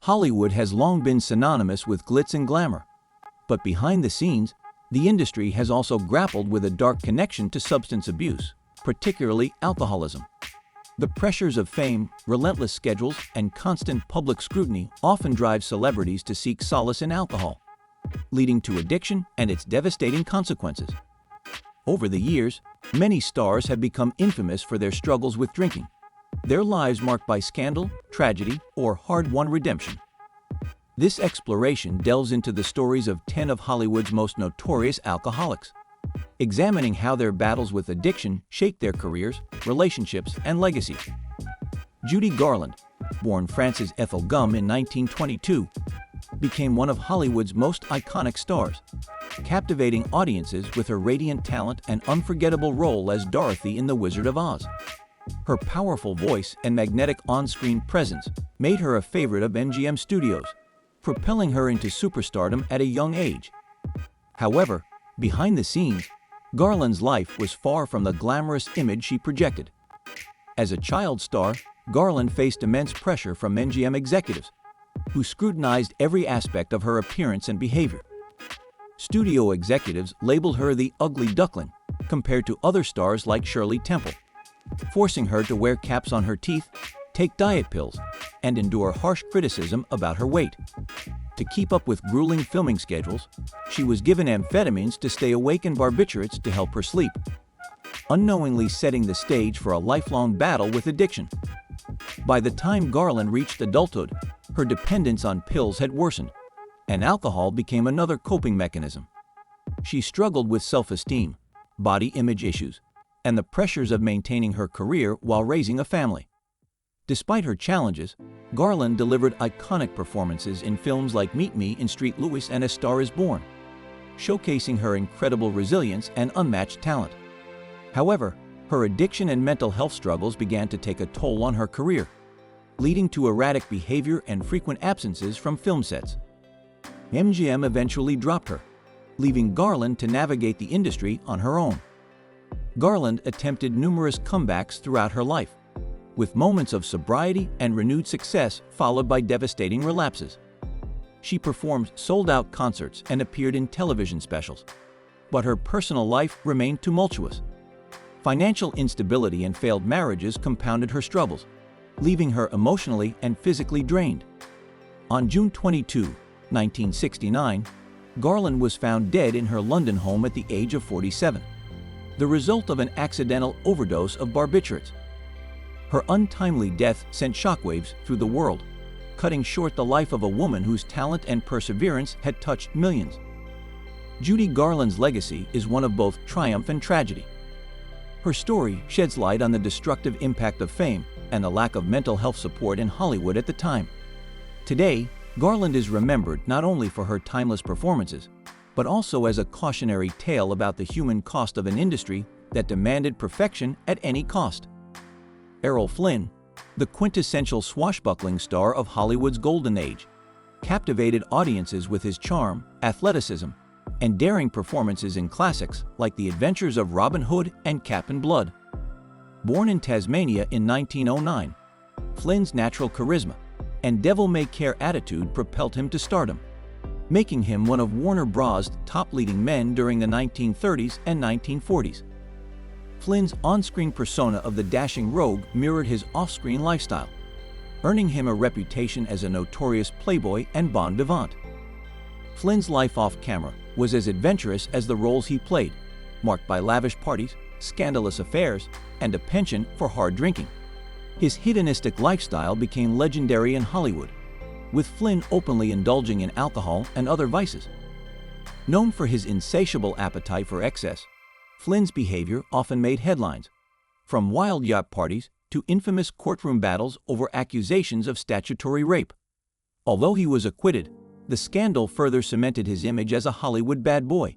Hollywood has long been synonymous with glitz and glamour. But behind the scenes, the industry has also grappled with a dark connection to substance abuse, particularly alcoholism. The pressures of fame, relentless schedules, and constant public scrutiny often drive celebrities to seek solace in alcohol, leading to addiction and its devastating consequences. Over the years, many stars have become infamous for their struggles with drinking, their lives marked by scandal, tragedy, or hard-won redemption. This exploration delves into the stories of 10 of Hollywood's most notorious alcoholics, examining how their battles with addiction shaped their careers, relationships, and legacy. Judy Garland, born Frances Ethel Gum in 1922, became one of Hollywood's most iconic stars, captivating audiences with her radiant talent and unforgettable role as Dorothy in The Wizard of Oz. Her powerful voice and magnetic on-screen presence made her a favorite of MGM Studios, propelling her into superstardom at a young age. However, behind the scenes, Garland's life was far from the glamorous image she projected. As a child star, Garland faced immense pressure from MGM executives, who scrutinized every aspect of her appearance and behavior. Studio executives labeled her the ugly duckling, compared to other stars like Shirley Temple, forcing her to wear caps on her teeth, take diet pills, and endure harsh criticism about her weight. To keep up with grueling filming schedules, she was given amphetamines to stay awake and barbiturates to help her sleep, unknowingly setting the stage for a lifelong battle with addiction. By the time Garland reached adulthood, her dependence on pills had worsened, and alcohol became another coping mechanism. She struggled with self-esteem, body image issues, and the pressures of maintaining her career while raising a family. Despite her challenges, Garland delivered iconic performances in films like Meet Me in St. Louis and A Star is Born, showcasing her incredible resilience and unmatched talent. However, her addiction and mental health struggles began to take a toll on her career, leading to erratic behavior and frequent absences from film sets. MGM eventually dropped her, leaving Garland to navigate the industry on her own. Garland attempted numerous comebacks throughout her life, with moments of sobriety and renewed success followed by devastating relapses. She performed sold-out concerts and appeared in television specials, but her personal life remained tumultuous. Financial instability and failed marriages compounded her struggles, leaving her emotionally and physically drained. On June 22, 1969, Garland was found dead in her London home at the age of 47, the result of an accidental overdose of barbiturates. Her untimely death sent shockwaves through the world, cutting short the life of a woman whose talent and perseverance had touched millions. Judy Garland's legacy is one of both triumph and tragedy. Her story sheds light on the destructive impact of fame and the lack of mental health support in Hollywood at the time. Today, Garland is remembered not only for her timeless performances, but also as a cautionary tale about the human cost of an industry that demanded perfection at any cost. Errol Flynn, the quintessential swashbuckling star of Hollywood's golden age, captivated audiences with his charm, athleticism, and daring performances in classics like The Adventures of Robin Hood and Captain Blood. Born in Tasmania in 1909, Flynn's natural charisma and devil-may-care attitude propelled him to stardom, making him one of Warner Bros.' top leading men during the 1930s and 1940s. Flynn's on-screen persona of the dashing rogue mirrored his off-screen lifestyle, earning him a reputation as a notorious playboy and bon vivant. Flynn's life off-camera was as adventurous as the roles he played, marked by lavish parties, scandalous affairs, and a penchant for hard drinking. His hedonistic lifestyle became legendary in Hollywood, with Flynn openly indulging in alcohol and other vices. Known for his insatiable appetite for excess, Flynn's behavior often made headlines, from wild yacht parties to infamous courtroom battles over accusations of statutory rape. Although he was acquitted, the scandal further cemented his image as a Hollywood bad boy.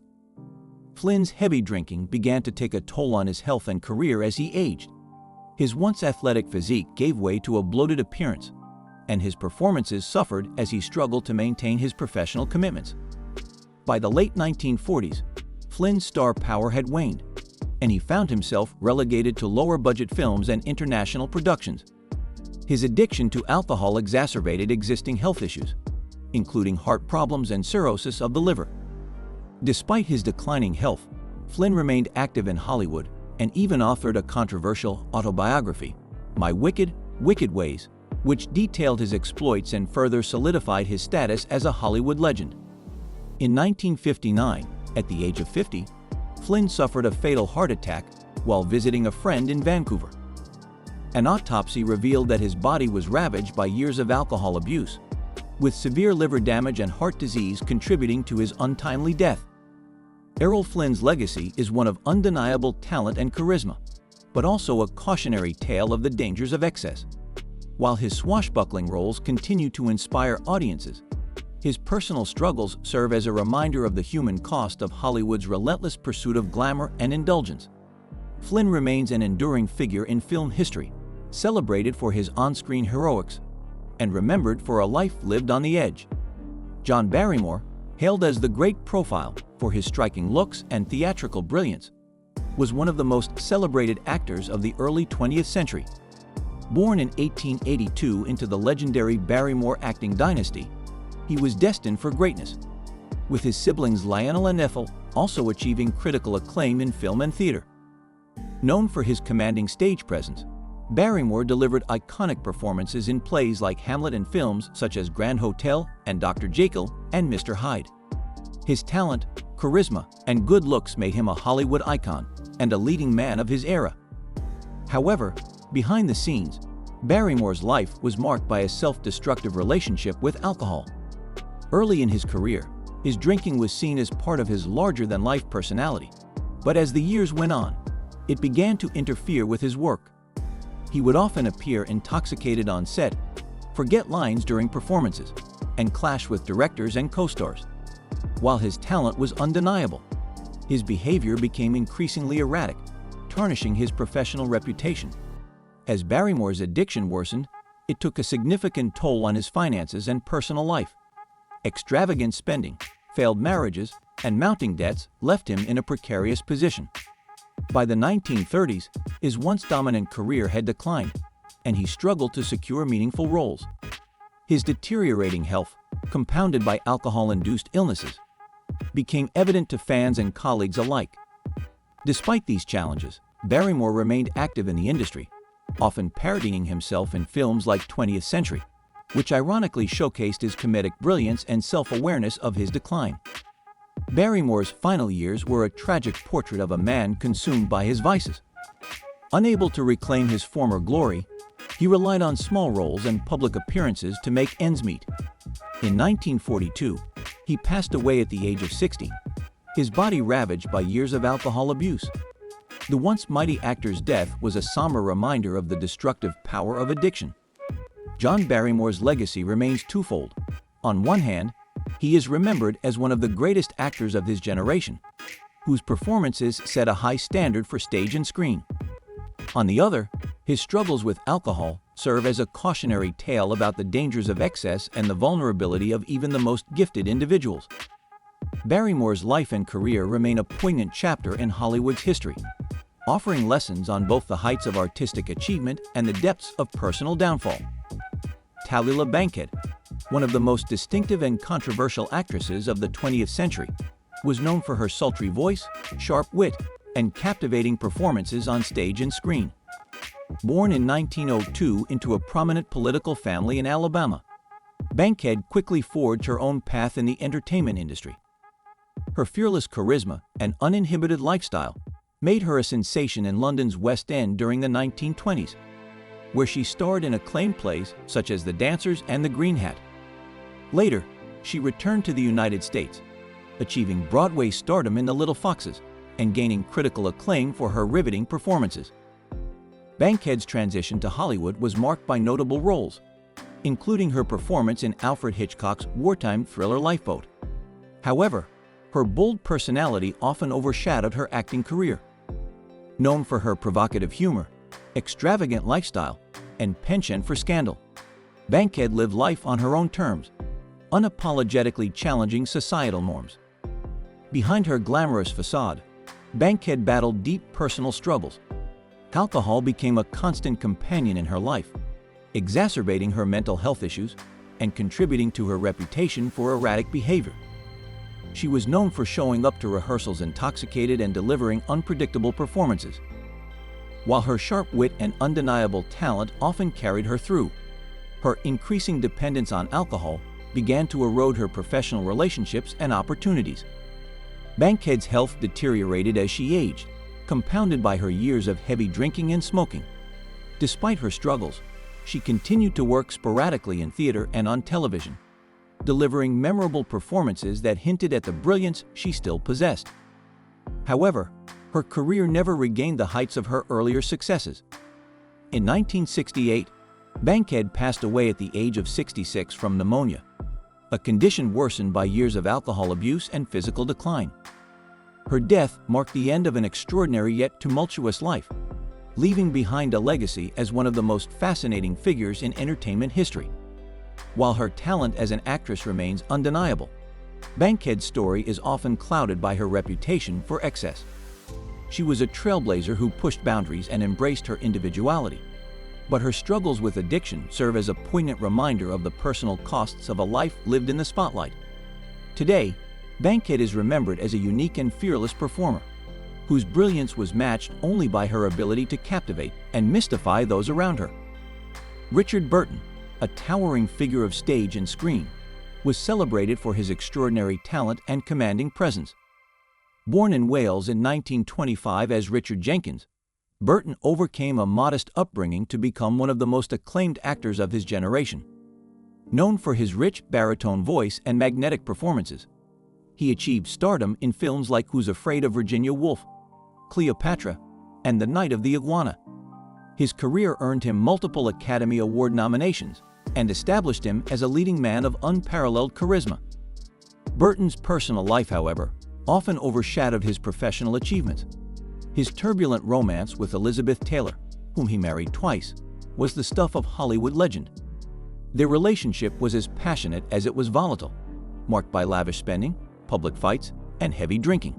Flynn's heavy drinking began to take a toll on his health and career as he aged. His once athletic physique gave way to a bloated appearance, and his performances suffered as he struggled to maintain his professional commitments. By the late 1940s, Flynn's star power had waned, and he found himself relegated to lower-budget films and international productions. His addiction to alcohol exacerbated existing health issues, including heart problems and cirrhosis of the liver. Despite his declining health, Flynn remained active in Hollywood and even authored a controversial autobiography, My Wicked, Wicked Ways, which detailed his exploits and further solidified his status as a Hollywood legend. In 1959, at the age of 50, Flynn suffered a fatal heart attack while visiting a friend in Vancouver. An autopsy revealed that his body was ravaged by years of alcohol abuse, with severe liver damage and heart disease contributing to his untimely death. Errol Flynn's legacy is one of undeniable talent and charisma, but also a cautionary tale of the dangers of excess. While his swashbuckling roles continue to inspire audiences, his personal struggles serve as a reminder of the human cost of Hollywood's relentless pursuit of glamour and indulgence. Flynn remains an enduring figure in film history, celebrated for his on-screen heroics, and remembered for a life lived on the edge. John Barrymore, hailed as the great profile for his striking looks and theatrical brilliance, was one of the most celebrated actors of the early 20th century. Born in 1882 into the legendary Barrymore acting dynasty, he was destined for greatness, with his siblings Lionel and Ethel also achieving critical acclaim in film and theater. Known for his commanding stage presence, Barrymore delivered iconic performances in plays like Hamlet and films such as Grand Hotel and Dr. Jekyll and Mr. Hyde. His talent, charisma, and good looks made him a Hollywood icon and a leading man of his era. However, behind the scenes, Barrymore's life was marked by a self-destructive relationship with alcohol. Early in his career, his drinking was seen as part of his larger-than-life personality, but as the years went on, it began to interfere with his work. He would often appear intoxicated on set, forget lines during performances, and clash with directors and co-stars. While his talent was undeniable, his behavior became increasingly erratic, tarnishing his professional reputation. As Barrymore's addiction worsened, it took a significant toll on his finances and personal life. Extravagant spending, failed marriages, and mounting debts left him in a precarious position. By the 1930s, his once dominant career had declined, and he struggled to secure meaningful roles. His deteriorating health, compounded by alcohol-induced illnesses, became evident to fans and colleagues alike. Despite these challenges, Barrymore remained active in the industry, often parodying himself in films like 20th Century, which ironically showcased his comedic brilliance and self-awareness of his decline. Barrymore's final years were a tragic portrait of a man consumed by his vices. Unable to reclaim his former glory, he relied on small roles and public appearances to make ends meet. In 1942, he passed away at the age of 60, his body ravaged by years of alcohol abuse. The once mighty actor's death was a somber reminder of the destructive power of addiction. John Barrymore's legacy remains twofold. On one hand, he is remembered as one of the greatest actors of his generation, whose performances set a high standard for stage and screen. On the other, his struggles with alcohol serve as a cautionary tale about the dangers of excess and the vulnerability of even the most gifted individuals. Barrymore's life and career remain a poignant chapter in Hollywood's history, offering lessons on both the heights of artistic achievement and the depths of personal downfall. Tallulah Bankhead, one of the most distinctive and controversial actresses of the 20th century, was known for her sultry voice, sharp wit, and captivating performances on stage and screen. Born in 1902 into a prominent political family in Alabama, Bankhead quickly forged her own path in the entertainment industry. Her fearless charisma and uninhibited lifestyle made her a sensation in London's West End during the 1920s, where she starred in acclaimed plays such as The Dancers and The Green Hat. Later, she returned to the United States, achieving Broadway stardom in The Little Foxes and gaining critical acclaim for her riveting performances. Bankhead's transition to Hollywood was marked by notable roles, including her performance in Alfred Hitchcock's wartime thriller Lifeboat. However, her bold personality often overshadowed her acting career. Known for her provocative humor, extravagant lifestyle, and penchant for scandal, Bankhead lived life on her own terms, unapologetically challenging societal norms. Behind her glamorous facade, Bankhead battled deep personal struggles. Alcohol became a constant companion in her life, exacerbating her mental health issues and contributing to her reputation for erratic behavior. She was known for showing up to rehearsals intoxicated and delivering unpredictable performances. While her sharp wit and undeniable talent often carried her through, her increasing dependence on alcohol began to erode her professional relationships and opportunities. Bankhead's health deteriorated as she aged, compounded by her years of heavy drinking and smoking. Despite her struggles, she continued to work sporadically in theater and on television, delivering memorable performances that hinted at the brilliance she still possessed. However, her career never regained the heights of her earlier successes. In 1968, Bankhead passed away at the age of 66 from pneumonia, a condition worsened by years of alcohol abuse and physical decline. Her death marked the end of an extraordinary yet tumultuous life, leaving behind a legacy as one of the most fascinating figures in entertainment history. While her talent as an actress remains undeniable, Bankhead's story is often clouded by her reputation for excess. She was a trailblazer who pushed boundaries and embraced her individuality, but her struggles with addiction serve as a poignant reminder of the personal costs of a life lived in the spotlight. Today, Bankhead is remembered as a unique and fearless performer, whose brilliance was matched only by her ability to captivate and mystify those around her. Richard Burton, a towering figure of stage and screen, was celebrated for his extraordinary talent and commanding presence. Born in Wales in 1925 as Richard Jenkins, Burton overcame a modest upbringing to become one of the most acclaimed actors of his generation. Known for his rich baritone voice and magnetic performances, he achieved stardom in films like Who's Afraid of Virginia Woolf, Cleopatra, and The Night of the Iguana. His career earned him multiple Academy Award nominations and established him as a leading man of unparalleled charisma. Burton's personal life, however, often overshadowed his professional achievements. His turbulent romance with Elizabeth Taylor, whom he married twice, was the stuff of Hollywood legend. Their relationship was as passionate as it was volatile, marked by lavish spending, public fights, and heavy drinking.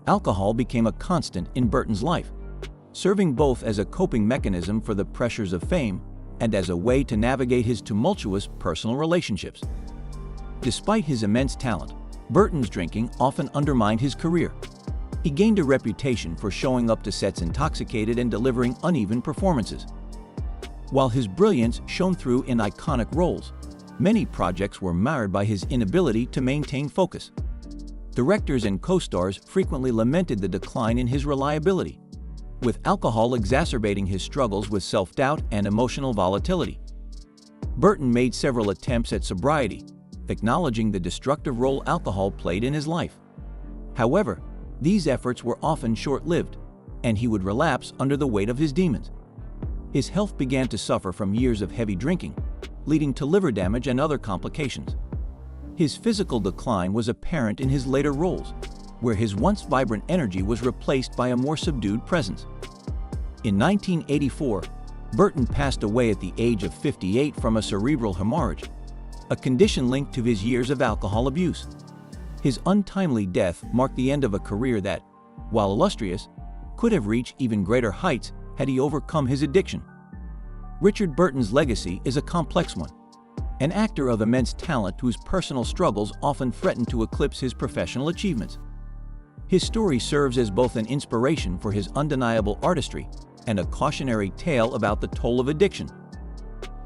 Alcohol became a constant in Burton's life, serving both as a coping mechanism for the pressures of fame and as a way to navigate his tumultuous personal relationships. Despite his immense talent, Burton's drinking often undermined his career. He gained a reputation for showing up to sets intoxicated and delivering uneven performances. While his brilliance shone through in iconic roles, many projects were marred by his inability to maintain focus. Directors and co-stars frequently lamented the decline in his reliability, with alcohol exacerbating his struggles with self-doubt and emotional volatility. Burton made several attempts at sobriety, acknowledging the destructive role alcohol played in his life. However, these efforts were often short-lived, and he would relapse under the weight of his demons. His health began to suffer from years of heavy drinking, leading to liver damage and other complications. His physical decline was apparent in his later roles, where his once vibrant energy was replaced by a more subdued presence. In 1984, Burton passed away at the age of 58 from a cerebral hemorrhage, a condition linked to his years of alcohol abuse. His untimely death marked the end of a career that, while illustrious, could have reached even greater heights had he overcome his addiction. Richard Burton's legacy is a complex one, an actor of immense talent whose personal struggles often threatened to eclipse his professional achievements. His story serves as both an inspiration for his undeniable artistry and a cautionary tale about the toll of addiction.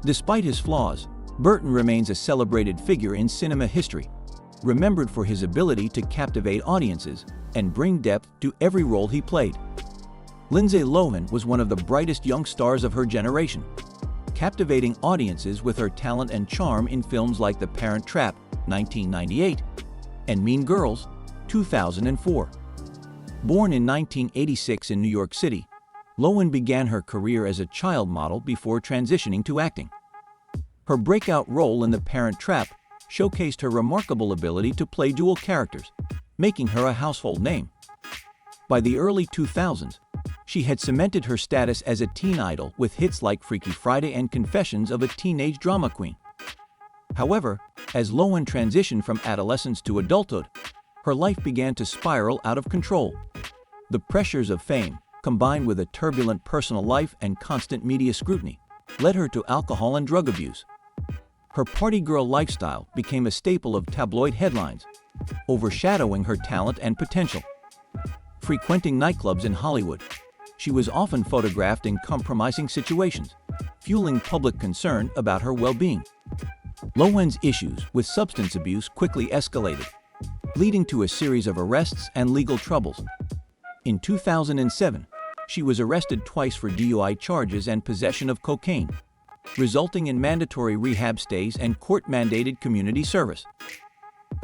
Despite his flaws, Burton remains a celebrated figure in cinema history, remembered for his ability to captivate audiences and bring depth to every role he played. Lindsay Lohan was one of the brightest young stars of her generation, captivating audiences with her talent and charm in films like The Parent Trap, 1998, and Mean Girls, 2004. Born in 1986 in New York City, Lohan began her career as a child model before transitioning to acting. Her breakout role in The Parent Trap showcased her remarkable ability to play dual characters, making her a household name. By the early 2000s, she had cemented her status as a teen idol with hits like Freaky Friday and Confessions of a Teenage Drama Queen. However, as Lohan transitioned from adolescence to adulthood, her life began to spiral out of control. The pressures of fame, combined with a turbulent personal life and constant media scrutiny, led her to alcohol and drug abuse. Her party girl lifestyle became a staple of tabloid headlines, overshadowing her talent and potential. Frequenting nightclubs in Hollywood, she was often photographed in compromising situations, fueling public concern about her well-being. Lohan's issues with substance abuse quickly escalated, leading to a series of arrests and legal troubles. In 2007, she was arrested twice for DUI charges and possession of cocaine, resulting in mandatory rehab stays and court-mandated community service.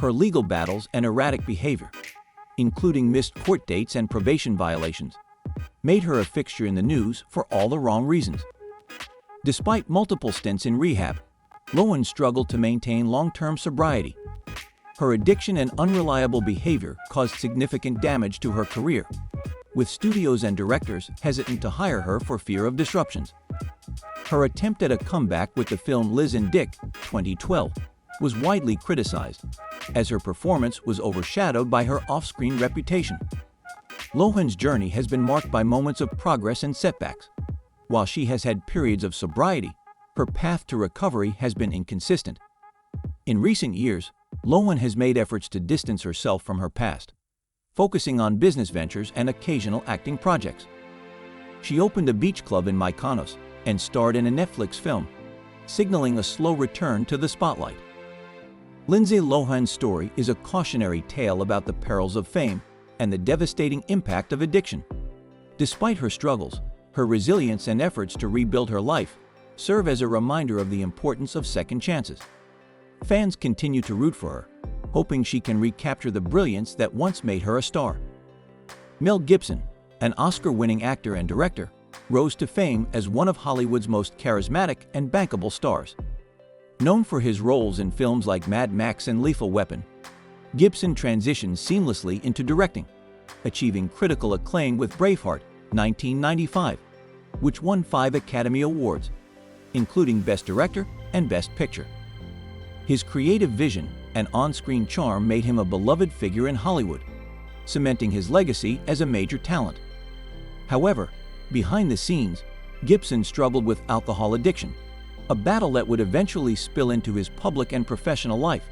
Her legal battles and erratic behavior, including missed court dates and probation violations, made her a fixture in the news for all the wrong reasons. Despite multiple stints in rehab, Lohan struggled to maintain long-term sobriety. Her addiction and unreliable behavior caused significant damage to her career, with studios and directors hesitant to hire her for fear of disruptions. Her attempt at a comeback with the film Liz and Dick, 2012, was widely criticized, as her performance was overshadowed by her off-screen reputation. Lohan's journey has been marked by moments of progress and setbacks. While she has had periods of sobriety, her path to recovery has been inconsistent. In recent years, Lohan has made efforts to distance herself from her past, focusing on business ventures and occasional acting projects. She opened a beach club in Mykonos and starred in a Netflix film, signaling a slow return to the spotlight. Lindsay Lohan's story is a cautionary tale about the perils of fame and the devastating impact of addiction. Despite her struggles, her resilience and efforts to rebuild her life serve as a reminder of the importance of second chances. Fans continue to root for her, hoping she can recapture the brilliance that once made her a star. Mel Gibson, an Oscar-winning actor and director, rose to fame as one of Hollywood's most charismatic and bankable stars. Known for his roles in films like Mad Max and Lethal Weapon, Gibson transitioned seamlessly into directing, achieving critical acclaim with Braveheart, 1995, which won 5 Academy Awards, including Best Director and Best Picture. His creative vision and on-screen charm made him a beloved figure in Hollywood, cementing his legacy as a major talent. However, behind the scenes, Gibson struggled with alcohol addiction, a battle that would eventually spill into his public and professional life.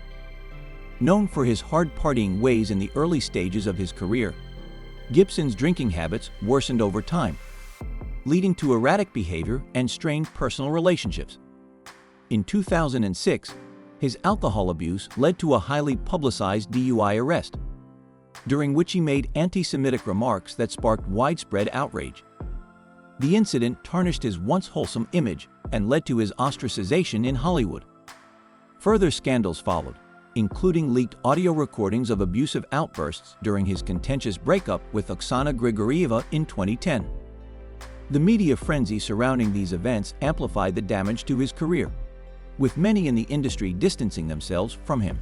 Known for his hard-partying ways in the early stages of his career, Gibson's drinking habits worsened over time, leading to erratic behavior and strained personal relationships. In 2006, his alcohol abuse led to a highly publicized DUI arrest, during which he made anti-Semitic remarks that sparked widespread outrage. The incident tarnished his once wholesome image and led to his ostracization in Hollywood. Further scandals followed, including leaked audio recordings of abusive outbursts during his contentious breakup with Oksana Grigorieva in 2010. The media frenzy surrounding these events amplified the damage to his career, with many in the industry distancing themselves from him.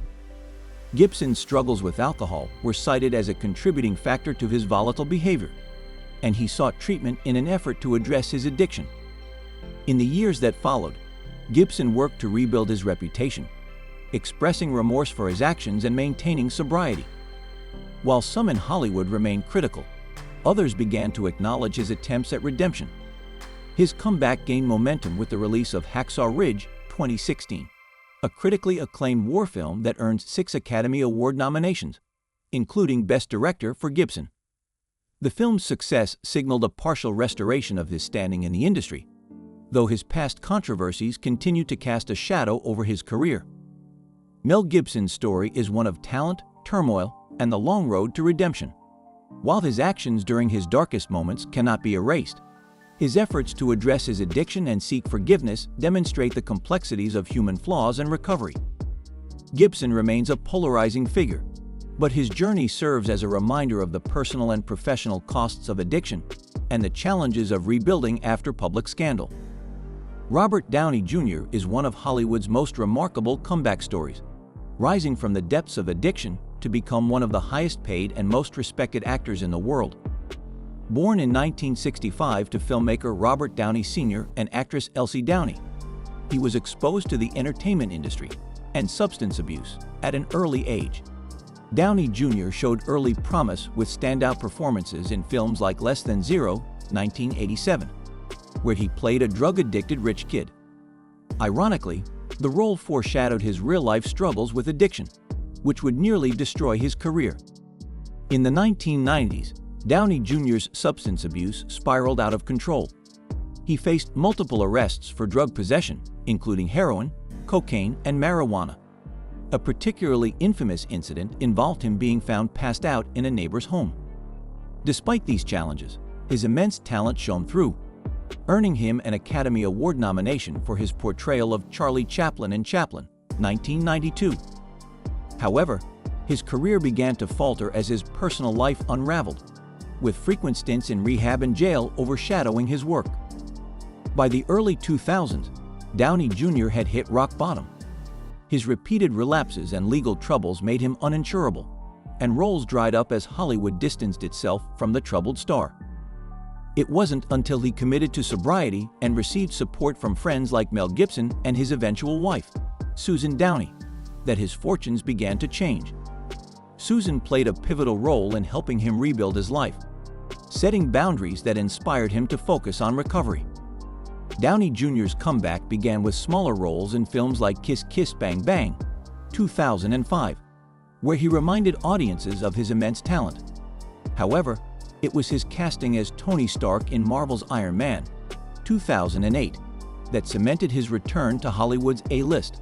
Gibson's struggles with alcohol were cited as a contributing factor to his volatile behavior, and he sought treatment in an effort to address his addiction. In the years that followed, Gibson worked to rebuild his reputation, expressing remorse for his actions and maintaining sobriety. While some in Hollywood remained critical, others began to acknowledge his attempts at redemption. His comeback gained momentum with the release of Hacksaw Ridge, 2016, a critically acclaimed war film that earned 6 Academy Award nominations, including Best Director for Gibson. The film's success signaled a partial restoration of his standing in the industry, though his past controversies continued to cast a shadow over his career. Mel Gibson's story is one of talent, turmoil, and the long road to redemption. While his actions during his darkest moments cannot be erased, his efforts to address his addiction and seek forgiveness demonstrate the complexities of human flaws and recovery. Gibson remains a polarizing figure, but his journey serves as a reminder of the personal and professional costs of addiction and the challenges of rebuilding after public scandal. Robert Downey Jr. is one of Hollywood's most remarkable comeback stories, rising from the depths of addiction to become one of the highest-paid and most respected actors in the world. Born in 1965 to filmmaker Robert Downey Sr. and actress Elsie Downey, he was exposed to the entertainment industry and substance abuse at an early age. Downey Jr. showed early promise with standout performances in films like Less Than Zero, 1987, where he played a drug-addicted rich kid. Ironically, the role foreshadowed his real-life struggles with addiction, which would nearly destroy his career. In the 1990s, Downey Jr.'s substance abuse spiraled out of control. He faced multiple arrests for drug possession, including heroin, cocaine, and marijuana. A particularly infamous incident involved him being found passed out in a neighbor's home. Despite these challenges, his immense talent shone through, earning him an Academy Award nomination for his portrayal of Charlie Chaplin in Chaplin, 1992. However, his career began to falter as his personal life unraveled, with frequent stints in rehab and jail overshadowing his work. By the early 2000s, Downey Jr. had hit rock bottom. His repeated relapses and legal troubles made him uninsurable, and roles dried up as Hollywood distanced itself from the troubled star. It wasn't until he committed to sobriety and received support from friends like Mel Gibson and his eventual wife, Susan Downey, that his fortunes began to change. Susan played a pivotal role in helping him rebuild his life, setting boundaries that inspired him to focus on recovery. Downey Jr.'s comeback began with smaller roles in films like Kiss Kiss Bang Bang, 2005, where he reminded audiences of his immense talent. However, it was his casting as Tony Stark in Marvel's Iron Man, 2008, that cemented his return to Hollywood's A-list.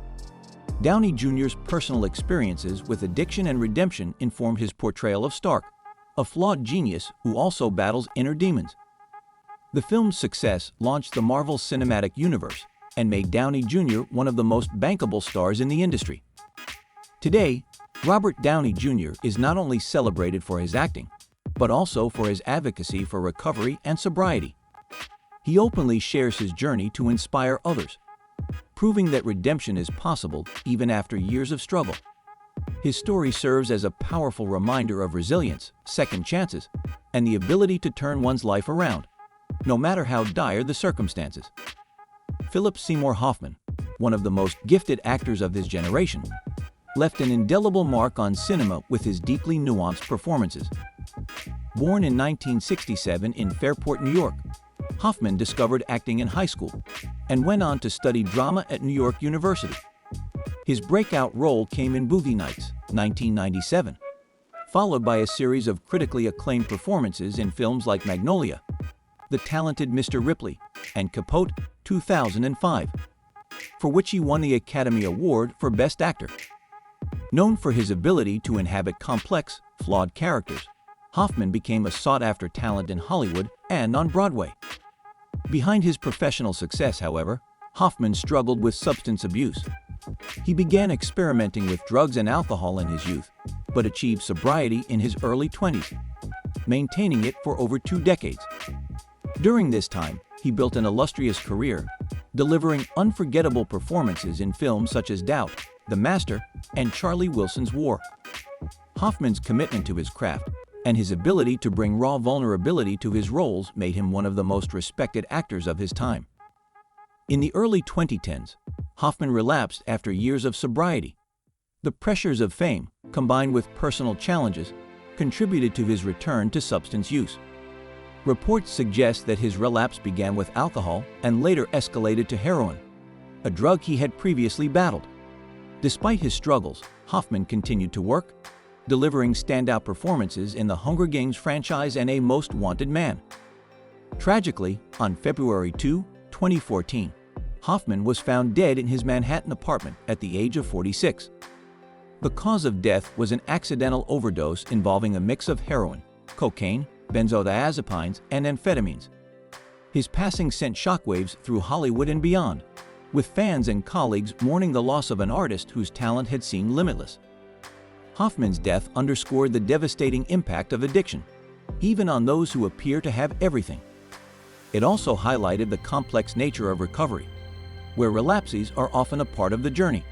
Downey Jr.'s personal experiences with addiction and redemption informed his portrayal of Stark, a flawed genius who also battles inner demons. The film's success launched the Marvel Cinematic Universe and made Downey Jr. one of the most bankable stars in the industry. Today, Robert Downey Jr. is not only celebrated for his acting, but also for his advocacy for recovery and sobriety. He openly shares his journey to inspire others, proving that redemption is possible even after years of struggle. His story serves as a powerful reminder of resilience, second chances, and the ability to turn one's life around, no matter how dire the circumstances. Philip Seymour Hoffman, one of the most gifted actors of his generation, left an indelible mark on cinema with his deeply nuanced performances. Born in 1967 in Fairport, New York, Hoffman discovered acting in high school and went on to study drama at New York University. His breakout role came in Boogie Nights, 1997, followed by a series of critically acclaimed performances in films like Magnolia, The Talented Mr. Ripley, and Capote, 2005, for which he won the Academy Award for Best Actor. Known for his ability to inhabit complex, flawed characters, Hoffman became a sought-after talent in Hollywood and on Broadway. Behind his professional success, however, Hoffman struggled with substance abuse. He began experimenting with drugs and alcohol in his youth, but achieved sobriety in his early 20s, maintaining it for over 2 decades. During this time, he built an illustrious career, delivering unforgettable performances in films such as Doubt, The Master, and Charlie Wilson's War. Hoffman's commitment to his craft and his ability to bring raw vulnerability to his roles made him one of the most respected actors of his time. In the early 2010s, Hoffman relapsed after years of sobriety. The pressures of fame, combined with personal challenges, contributed to his return to substance use. Reports suggest that his relapse began with alcohol and later escalated to heroin, a drug he had previously battled. Despite his struggles, Hoffman continued to work, delivering standout performances in the Hunger Games franchise and A Most Wanted Man. Tragically, on February 2, 2014, Hoffman was found dead in his Manhattan apartment at the age of 46. The cause of death was an accidental overdose involving a mix of heroin, cocaine, benzodiazepines, and amphetamines. His passing sent shockwaves through Hollywood and beyond, with fans and colleagues mourning the loss of an artist whose talent had seemed limitless. Hoffman's death underscored the devastating impact of addiction, even on those who appear to have everything. It also highlighted the complex nature of recovery, where relapses are often a part of the journey.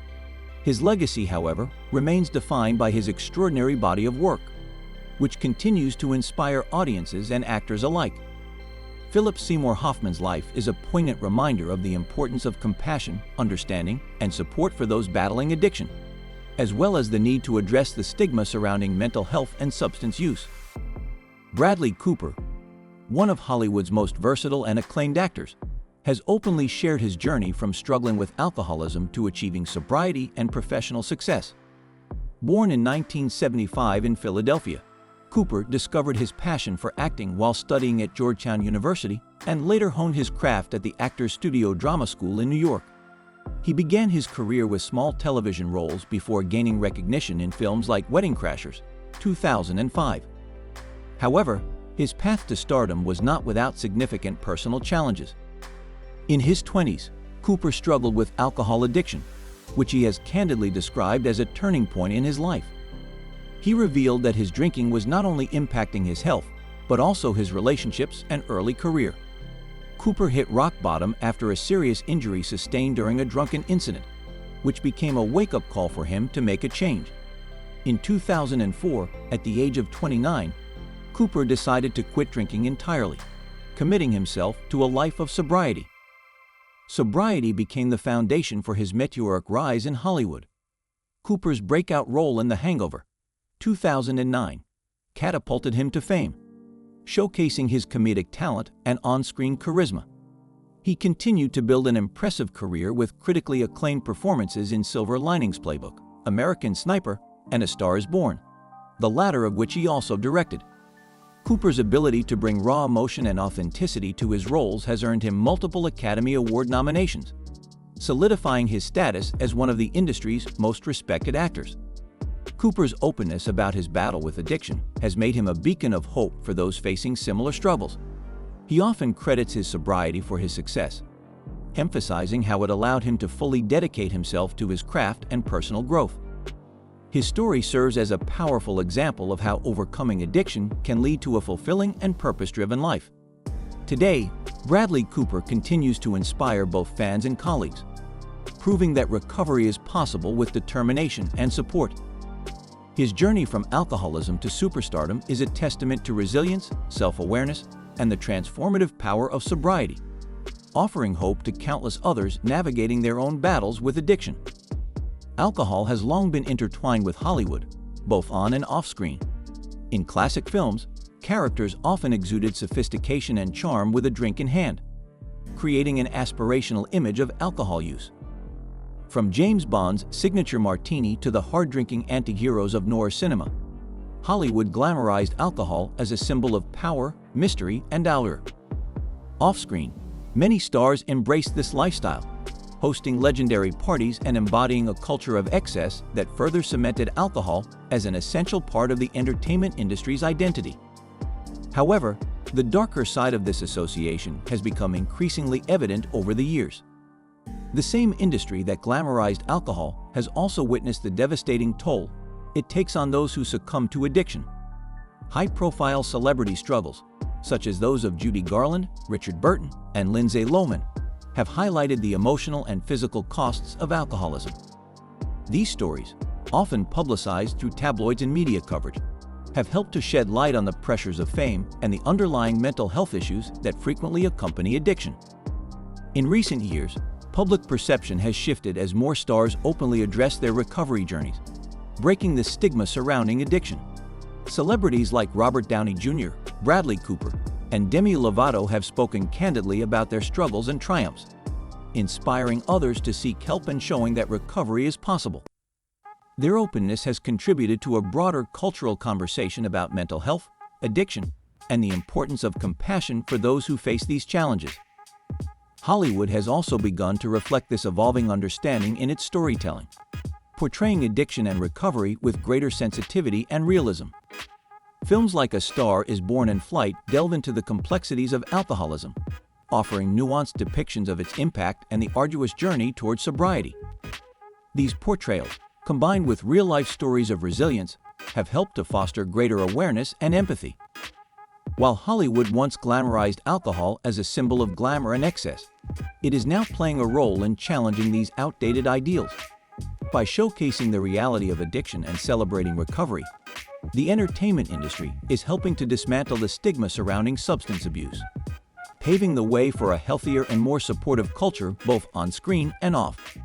His legacy, however, remains defined by his extraordinary body of work, which continues to inspire audiences and actors alike. Philip Seymour Hoffman's life is a poignant reminder of the importance of compassion, understanding, and support for those battling addiction, as well as the need to address the stigma surrounding mental health and substance use. Bradley Cooper. one of Hollywood's most versatile and acclaimed actors, has openly shared his journey from struggling with alcoholism to achieving sobriety and professional success. Born in 1975 in Philadelphia, Cooper discovered his passion for acting while studying at Georgetown University and later honed his craft at the Actors Studio Drama School in New York. He began his career with small television roles before gaining recognition in films like Wedding Crashers, 2005. However, his path to stardom was not without significant personal challenges. In his 20s, Cooper struggled with alcohol addiction, which he has candidly described as a turning point in his life. He revealed that his drinking was not only impacting his health, but also his relationships and early career. Cooper hit rock bottom after a serious injury sustained during a drunken incident, which became a wake-up call for him to make a change. In 2004, at the age of 29, Cooper decided to quit drinking entirely, committing himself to a life of sobriety. Sobriety became the foundation for his meteoric rise in Hollywood. Cooper's breakout role in The Hangover, 2009, catapulted him to fame, showcasing his comedic talent and on-screen charisma. He continued to build an impressive career with critically acclaimed performances in Silver Linings Playbook, American Sniper, and A Star is Born, the latter of which he also directed. Cooper's ability to bring raw emotion and authenticity to his roles has earned him multiple Academy Award nominations, solidifying his status as one of the industry's most respected actors. Cooper's openness about his battle with addiction has made him a beacon of hope for those facing similar struggles. He often credits his sobriety for his success, emphasizing how it allowed him to fully dedicate himself to his craft and personal growth. His story serves as a powerful example of how overcoming addiction can lead to a fulfilling and purpose-driven life. Today, Bradley Cooper continues to inspire both fans and colleagues, proving that recovery is possible with determination and support. His journey from alcoholism to superstardom is a testament to resilience, self-awareness, and the transformative power of sobriety, offering hope to countless others navigating their own battles with addiction. Alcohol has long been intertwined with Hollywood, both on and off-screen. In classic films, characters often exuded sophistication and charm with a drink in hand, creating an aspirational image of alcohol use. From James Bond's signature martini to the hard-drinking anti-heroes of noir cinema, Hollywood glamorized alcohol as a symbol of power, mystery, and allure. Off-screen, many stars embraced this lifestyle, hosting legendary parties and embodying a culture of excess that further cemented alcohol as an essential part of the entertainment industry's identity. However, the darker side of this association has become increasingly evident over the years. The same industry that glamorized alcohol has also witnessed the devastating toll it takes on those who succumb to addiction. High-profile celebrity struggles, such as those of Judy Garland, Richard Burton, and Lindsay Lohan, have highlighted the emotional and physical costs of alcoholism. These stories, often publicized through tabloids and media coverage, have helped to shed light on the pressures of fame and the underlying mental health issues that frequently accompany addiction. In recent years, public perception has shifted as more stars openly address their recovery journeys, breaking the stigma surrounding addiction. Celebrities like Robert Downey Jr., Bradley Cooper, and Demi Lovato have spoken candidly about their struggles and triumphs, inspiring others to seek help and showing that recovery is possible. Their openness has contributed to a broader cultural conversation about mental health, addiction, and the importance of compassion for those who face these challenges. Hollywood has also begun to reflect this evolving understanding in its storytelling, portraying addiction and recovery with greater sensitivity and realism. Films like A Star is Born and Flight delve into the complexities of alcoholism, offering nuanced depictions of its impact and the arduous journey towards sobriety. These portrayals, combined with real-life stories of resilience, have helped to foster greater awareness and empathy. While Hollywood once glamorized alcohol as a symbol of glamour and excess, it is now playing a role in challenging these outdated ideals. By showcasing the reality of addiction and celebrating recovery, the entertainment industry is helping to dismantle the stigma surrounding substance abuse, paving the way for a healthier and more supportive culture both on screen and off.